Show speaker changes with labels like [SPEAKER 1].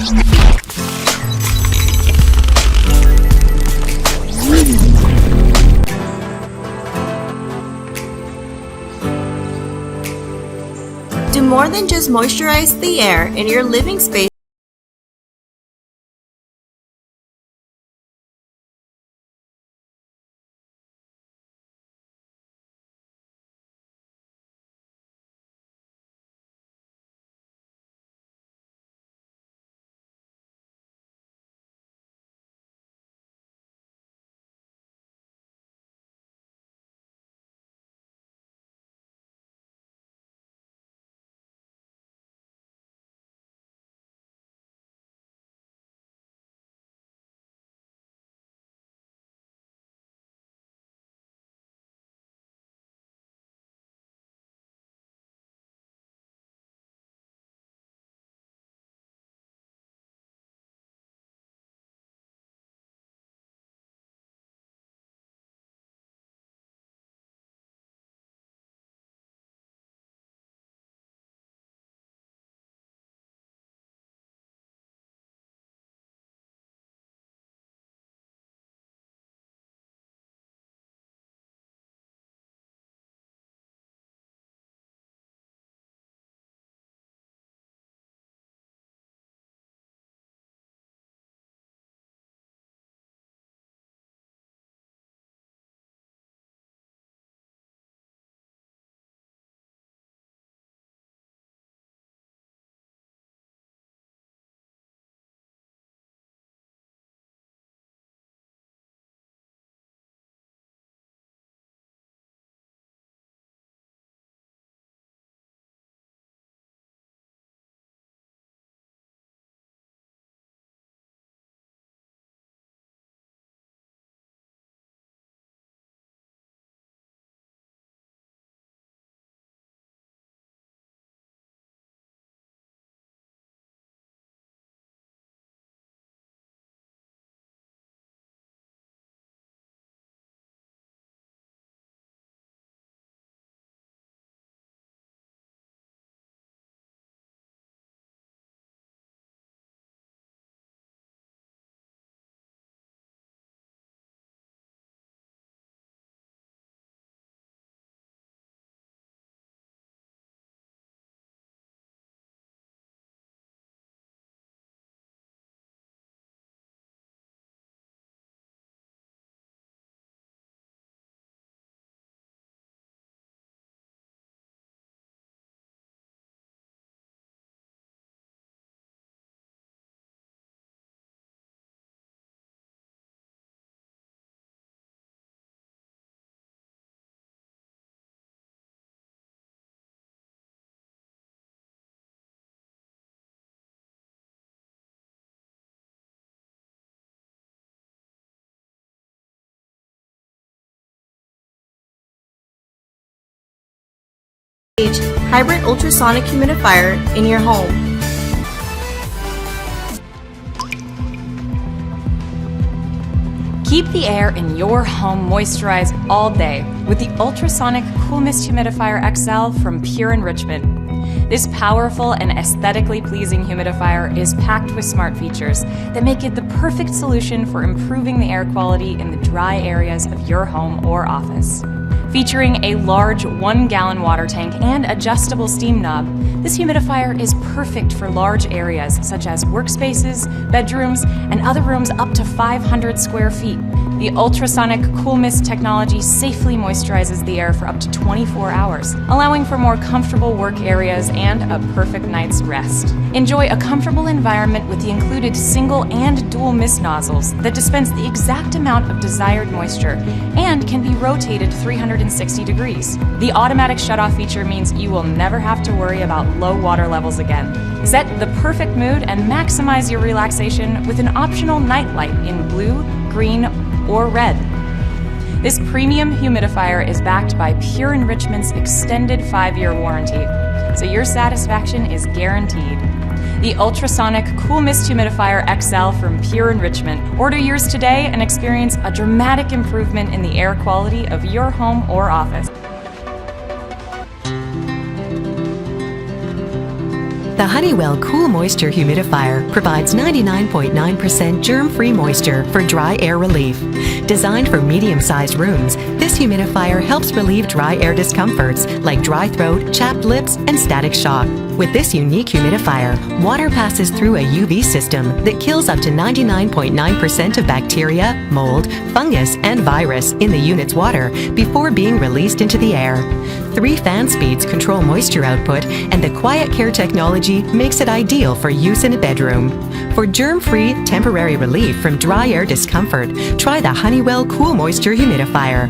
[SPEAKER 1] Do more than just moisturize the air in your living space. Hybrid Ultrasonic Humidifier in your home.
[SPEAKER 2] Keep the air in your home moisturized all day with the Ultrasonic Mist Humidifier XL from Pure Enrichment. This powerful and aesthetically pleasing humidifier is packed with smart features that make it the perfect solution for improving the air quality in the dry areas of your home or office. Featuring a large 1-gallon water tank and adjustable steam knob, this humidifier is perfect for large areas such as workspaces, bedrooms, and other rooms up to 500 square feet. The ultrasonic cool mist technology safely moisturizes the air for up to 24 hours, allowing for more comfortable work areas and a perfect night's rest. Enjoy a comfortable environment with the included single and dual mist nozzles that dispense the exact amount of desired moisture and can be rotated 360 degrees. The automatic shutoff feature means you will never have to worry about low water levels again. Set the perfect mood and maximize your relaxation with an optional night light in blue, green, or red. This premium humidifier is backed by Pure Enrichment's extended 5-year warranty, so your satisfaction is guaranteed. The Ultrasonic Cool Mist Humidifier XL from Pure Enrichment. Order yours today and experience a dramatic improvement in the air quality of your home or office.
[SPEAKER 3] The Honeywell Cool Moisture Humidifier provides 99.9% germ-free moisture for dry air relief. Designed for medium-sized rooms, this humidifier helps relieve dry air discomforts like dry throat, chapped lips, and static shock. With this unique humidifier, water passes through a UV system that kills up to 99.9% of bacteria, mold, fungus, and virus in the unit's water before being released into the air. 3 fan speeds control moisture output, and the Quiet Care technology makes it ideal for use in a bedroom. For germ-free, temporary relief from dry air discomfort, try the Honeywell Cool Moisture Humidifier.